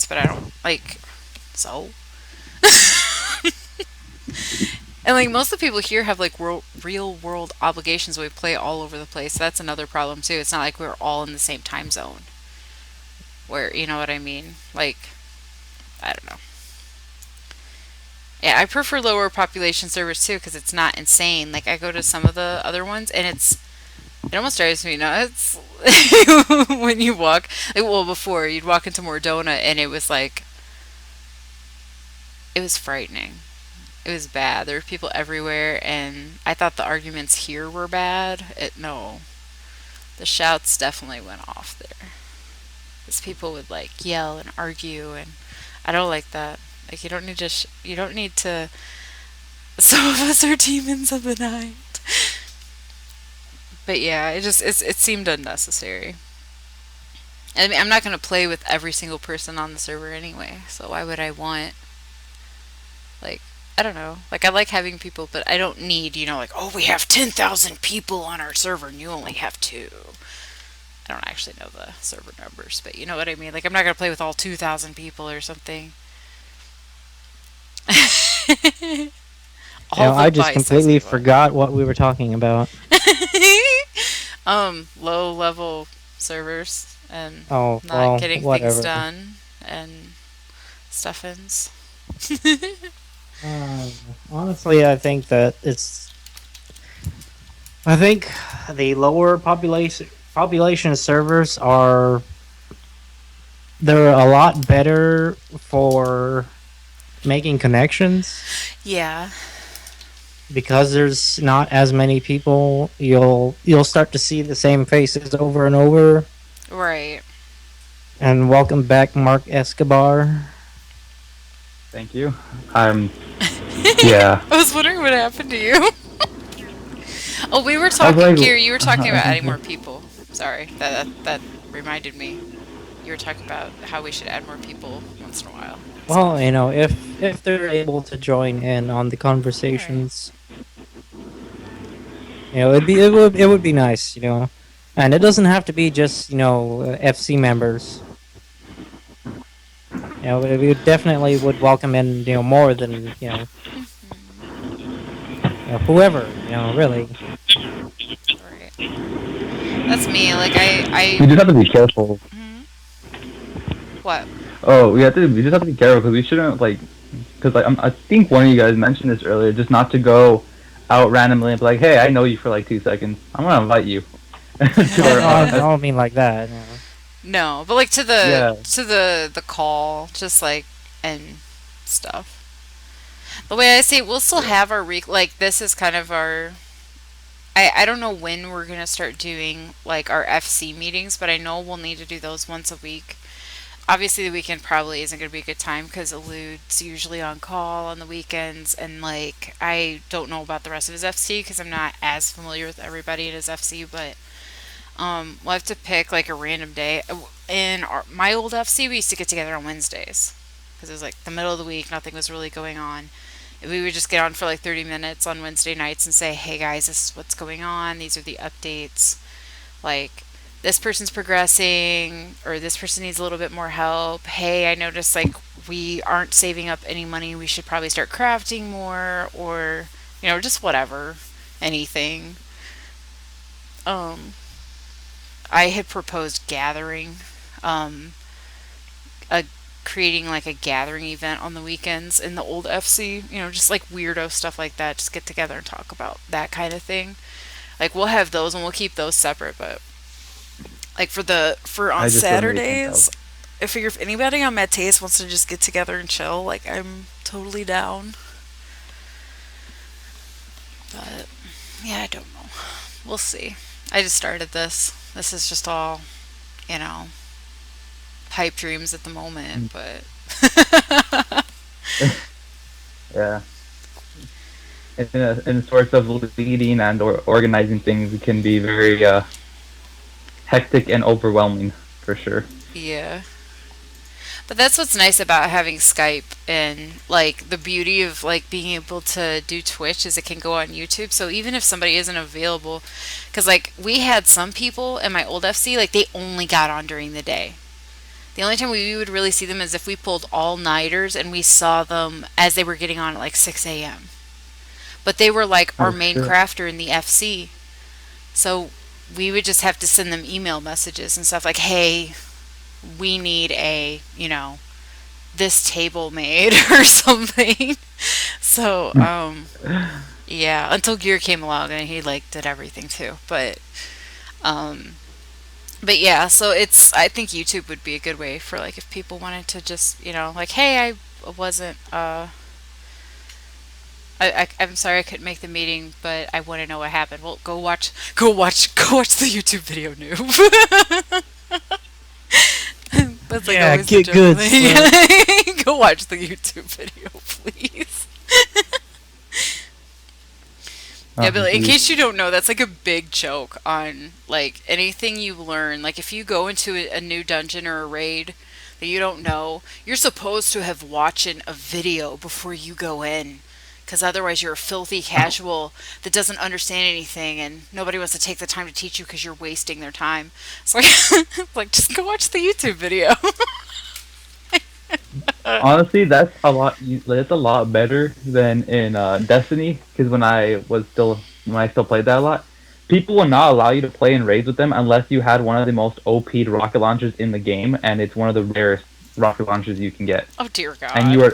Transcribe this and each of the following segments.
but I don't like so. And like most of the people here have like real world obligations. We play all over the place. That's another problem too. It's not like we're all in the same time zone. Where you know what I mean? Like I don't know. Yeah, I prefer lower population servers too because it's not insane. Like I go to some of the other ones and it almost drives me nuts when you walk. Like, well, before you'd walk into Mordona and it was frightening. It was bad. There were people everywhere, and I thought the arguments here were bad. No, the shouts definitely went off there. Because people would like yell and argue, and I don't like that. Like you don't need to. Some of us are demons of the night. But yeah, it seemed unnecessary. I mean, I'm not gonna play with every single person on the server anyway. So why would I want like I don't know. Like I like having people, but I don't need like oh we have 10,000 people on our server and you only have two. I don't actually know the server numbers, but you know what I mean. Like I'm not gonna play with all 2,000 people or something. All the I just completely bisexual. forgot what we were talking about. Low level servers and Oh, not well, getting things whatever. done and stuffins. Uh, Honestly, I think the lower population servers they're a lot better for making connections Yeah, because there's not as many people. You'll start to see the same faces over and over. right. And welcome back, Mark Escobar. Thank you. Yeah. I was wondering what happened to you. Oh, we were I was talking, like, Gear. You were talking about adding more people. Sorry, that reminded me. You were talking about how we should add more people once in a while. And Well, stuff. if they're able to join in on the All right. conversations, it would be nice, and it doesn't have to be just FC members. We definitely would welcome in more than whoever really. Right. That's me. Like we just have to be careful. hmm? What? Oh, we just have to be careful because we shouldn't because I think one of you guys mentioned this earlier, just not to go out randomly and be like, hey, I know you for like 2 seconds. I'm gonna invite you to Oh our no, I don't mean like that. No, but like yeah. to the call, just like and stuff. The way I see it, we'll still Yeah. have our like this is kind of our. I don't know when we're gonna start doing like our FC meetings, but I know we'll need to do those once a week. Obviously, the weekend probably isn't gonna be a good time because Elude's usually on call on the weekends, and like I don't know about the rest of his FC because I'm not as familiar with everybody in his FC, but we'll have to pick like a random day. In my old FC, we used to get together on Wednesdays because it was like the middle of the week, nothing was really going on. And we would just get on for like 30 minutes on Wednesday nights and say, hey guys, this is what's going on. These are the updates. Like, this person's progressing, or this person needs a little bit more help. Hey, I noticed like we aren't saving up any money. We should probably start crafting more, or, just whatever. Anything. Um, I had proposed gathering, um, a creating like a gathering event on the weekends in the old FC. Just like weirdo stuff like that. Just get together and talk about that kind of thing. Like we'll have those and we'll keep those separate, but like for on I just don't really think Saturdays, I figure if anybody on Mateus wants to just get together and chill, like I'm totally down. But yeah, I don't know. We'll see. I just started this. This is just all, you know, pipe dreams at the moment, but yeah. In sorts of leading and or organizing things, it can be very hectic and overwhelming for sure. yeah. But that's what's nice about having Skype and like the beauty of like being able to do Twitch is it can go on YouTube. So even if somebody isn't available, because like we had some people in my old FC like they only got on during the day. The only time we would really see them is if we pulled all-nighters and we saw them as they were getting on at like 6 a.m. But they were like our Oh main shit. crafter in the FC. So we would just have to send them email messages and stuff like, hey, we need this table made or something. So, yeah, until Gear came along and he like did everything too. Um, but yeah, so I think YouTube would be a good way for like if people wanted to just, like, hey, I wasn't, I'm sorry I couldn't make the meeting, but I want to know what happened. Well, go watch the YouTube video, noob. That's like Yeah, always the get general good, slut. thing. Go watch the YouTube video, please. Yeah, Oh, but like, in geez. case you don't know, that's like a big joke on like anything you learn. Like if you go into a new dungeon or a raid that you don't know, you're supposed to have watched a video before you go in. Because otherwise, you're a filthy casual that doesn't understand anything, and nobody wants to take the time to teach you because you're wasting their time. It's like, it's like just go watch the YouTube video. Honestly, that's a lot better than in Destiny. Because when I still played that a lot, people will not allow you to play in raids with them unless you had one of the most OP'd rocket launchers in the game, and it's one of the rarest rocket launchers you can get. Oh dear And you God. are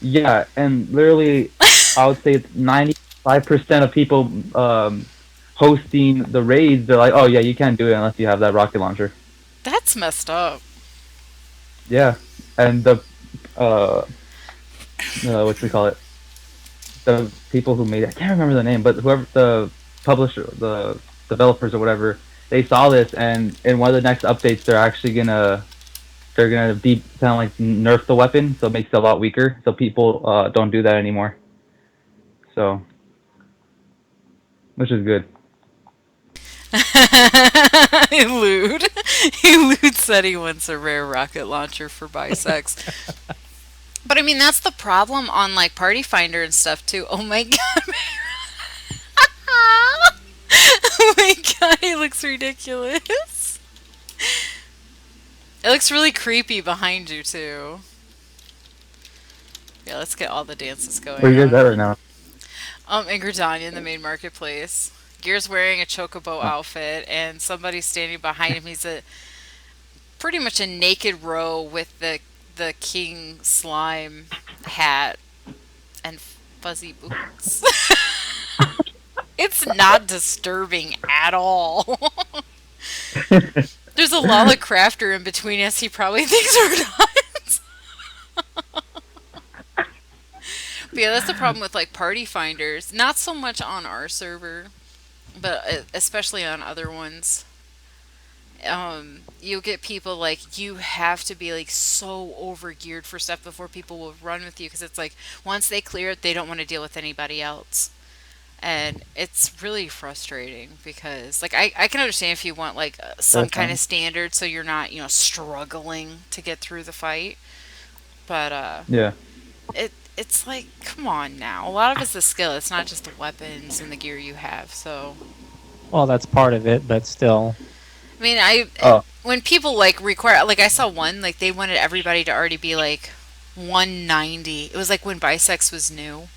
yeah, and literally, I would say it's 95% of people hosting the raids. They're like, oh yeah, you can't do it unless you have that rocket launcher. That's messed up. Yeah, and the uh, what we call it, the people who made it, I can't remember the name, but whoever the publisher, the developers or whatever, they saw this, and in one of the next updates, they're gonna be kind of like nerf the weapon, so it makes it a lot weaker. So people don't do that anymore. So, which is good. Elude. Elude said he wants a rare rocket launcher for bisex. But I mean, that's the problem on like Party Finder and stuff too. Oh my god. Oh my god, he looks ridiculous. It looks really creepy behind you too. Yeah, let's get all the dances Where going you guys at on. right now? In Gridania in the main marketplace. Gear's wearing a chocobo Oh, outfit, and somebody's standing behind him. He's a pretty much a naked row with the king slime hat and fuzzy boots. It's not disturbing at all. There's a Lala crafter in between us. He probably thinks we're nuts. But yeah, that's the problem with like party finders. Not so much on our server, but especially on other ones. You'll get people like you have to be like so over geared for stuff before people will run with you because it's like once they clear it, they don't want to deal with anybody else. And it's really frustrating because like I can understand if you want like some kind of Definitely. standard so you're not, struggling to get through the fight. But yeah. it's like come on now. A lot of it's the skill. It's not just the weapons and the gear you have. So Well, that's part of it, but still. I mean, I Oh, when people like require like I saw one like they wanted everybody to already be like 190. It was like when bisex was new.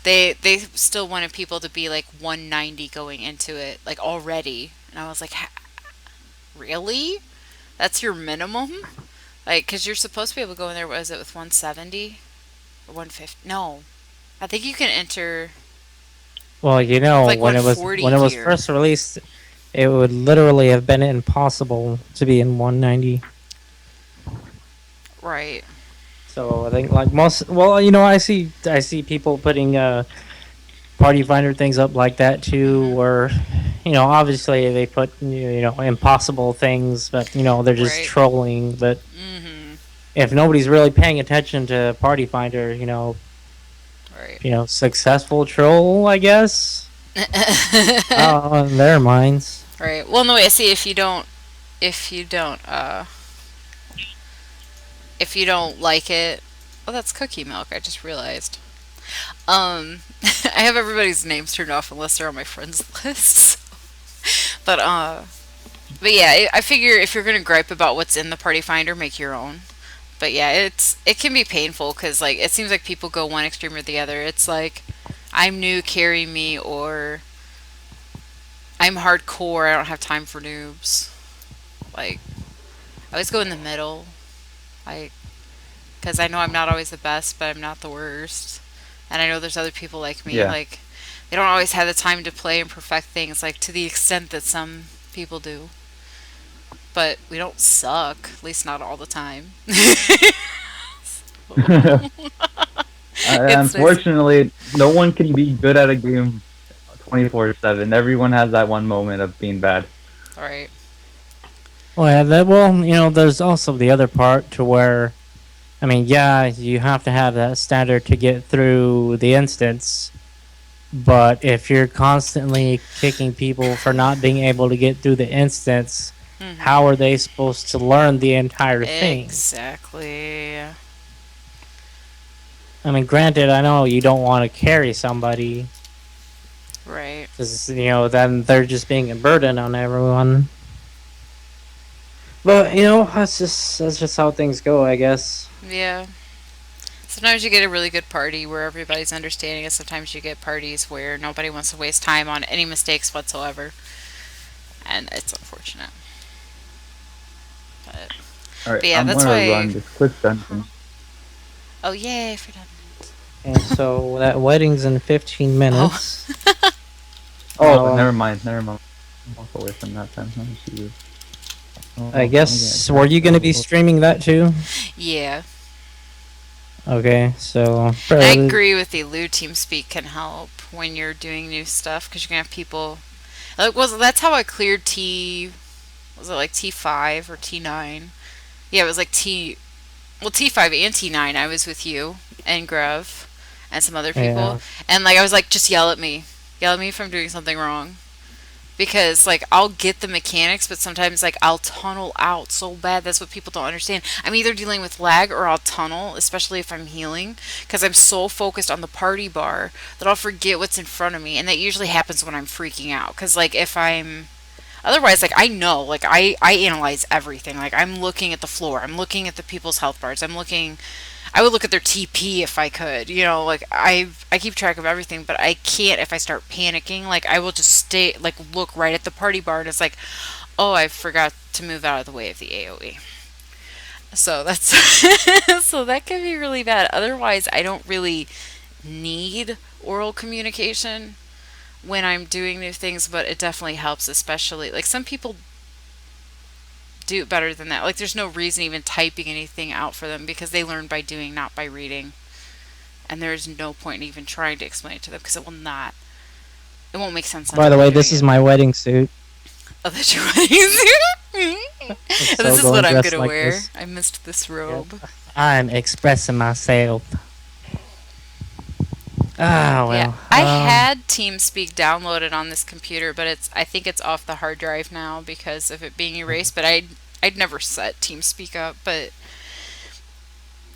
They still wanted people to be like 190 going into it like already. And I was like, "Really? That's your minimum?" Like cuz you're supposed to be able to go in there was it with 170 or 150? No. I think you can enter Well, with like when 140 it was gear. first released, it would literally have been impossible to be in 190. Right. So I think like most, well, I see people putting party finder things up like that too, Mhm. where obviously they put impossible things, but they're just Right. trolling. But Mhm. if nobody's really paying attention to party finder, Right. successful troll, I guess. In their minds. Right. Well, no, I see if you don't if you don't like it. Oh, that's cookie milk. I just realized. I have everybody's names turned off unless they're on my friends list. But But yeah, I figure if you're gonna gripe about what's in the party finder, make your own. But yeah, it can be painful because like it seems like people go one extreme or the other. It's like I'm new, carry me, or I'm hardcore. I don't have time for noobs. Like I always go in the middle, like because I know I'm not always the best, but I'm not the worst. And I know there's other people like me. Yeah. Like they don't always have the time to play and perfect things like to the extent that some people do. But we don't suck, at least not all the time. It's nice. Unfortunately, no one can be good at a game 24/7. Everyone has that one moment of being bad. All right. Well, yeah, there's also the other part to where, I mean, yeah, you have to have that standard to get through the instance, but if you're constantly kicking people for not being able to get through the instance, how are they supposed to learn the entire thing? Exactly. I mean, granted, I know you don't want to carry somebody Right. because, then they're just being a burden on everyone. But, that's just how things go, I guess. Yeah. Sometimes you get a really good party where everybody's understanding, and sometimes you get parties where nobody wants to waste time on any mistakes whatsoever. And it's unfortunate. But, All right, but yeah, I'm that's gonna why. run this quick dungeon. Oh, yay, for done. And so that wedding's in 15 minutes. Oh, Um, never mind, never mind. Walk away from that then. Let me see you. I guess, were you going to be streaming that too? Yeah. Okay, so And I agree with the Elude TeamSpeak can help when you're doing new stuff because you're going to have people. Like, that's how I cleared T. Was it like T5 or T9? Yeah, it was like T5 and T9. I was with you and Grev and some other people. Yeah. And like I was like, just yell at me. Yell at me if I'm doing something wrong. Because like I'll get the mechanics, but sometimes like I'll tunnel out so bad. That's what people don't understand. I'm either dealing with lag or I'll tunnel, especially if I'm healing, because I'm so focused on the party bar that I'll forget what's in front of me, and that usually happens when I'm freaking out. Because like if I'm otherwise, like I know, like I analyze everything. Like I'm looking at the floor, I'm looking at the people's health bars, I would look at their TP if I could. Like I keep track of everything, but I can't if I start panicking. Like I will just stay like look right at the party bar and it's like, "Oh, I forgot to move out of the way of the AoE." So that's so that can be really bad. Otherwise, I don't really need oral communication when I'm doing new things, but it definitely helps, especially like some people do better than that. Like there's no reason even typing anything out for them because they learn by doing, not by reading. And there's no point in even trying to explain it to them because it won't make sense By until the they're way, doing this is it. my wedding suit. Oh, that's your wedding suit. So This is going what I'm dressed gonna like wear. this. I missed this robe. Yep. I'm expressing myself. Ah, Yeah, well. I had TeamSpeak downloaded on this computer, but I think it's off the hard drive now because of it being erased. But I'd never set TeamSpeak up. But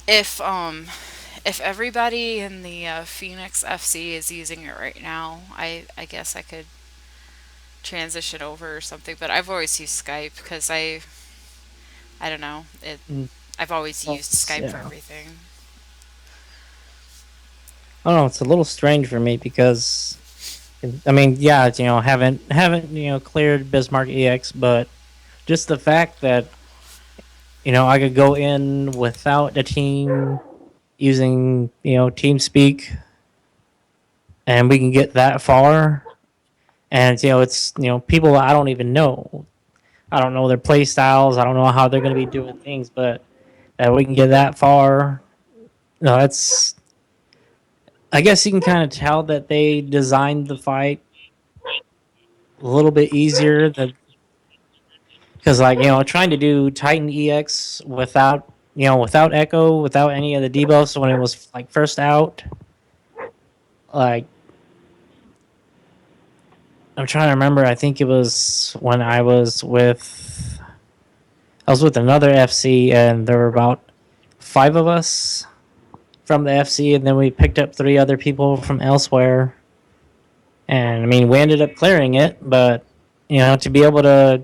if if everybody in the Phoenix FC is using it right now, I guess I could transition over or something. But I've always used Skype because I don't know Mm, I've always well, used Skype for yeah. everything. I don't know. It's a little strange for me because, I mean, yeah, haven't cleared Bismarck EX, but just the fact that I could go in without the team using TeamSpeak, and we can get that far. And it's people I don't even know. I don't know their play styles. I don't know how they're going to be doing things, but that we can get that far. No, that's. I guess you can kind of tell that they designed the fight a little bit easier than because trying to do Titan EX without Echo, without any of the debuffs when it was like first out, like I'm trying to remember. I think it was when I was with another FC, and there were about 5 of us from the FC, and then we picked up 3 other people from elsewhere. And I mean, we ended up clearing it, but to be able to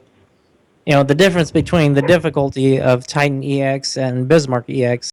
the difference between the difficulty of Titan EX and Bismarck EX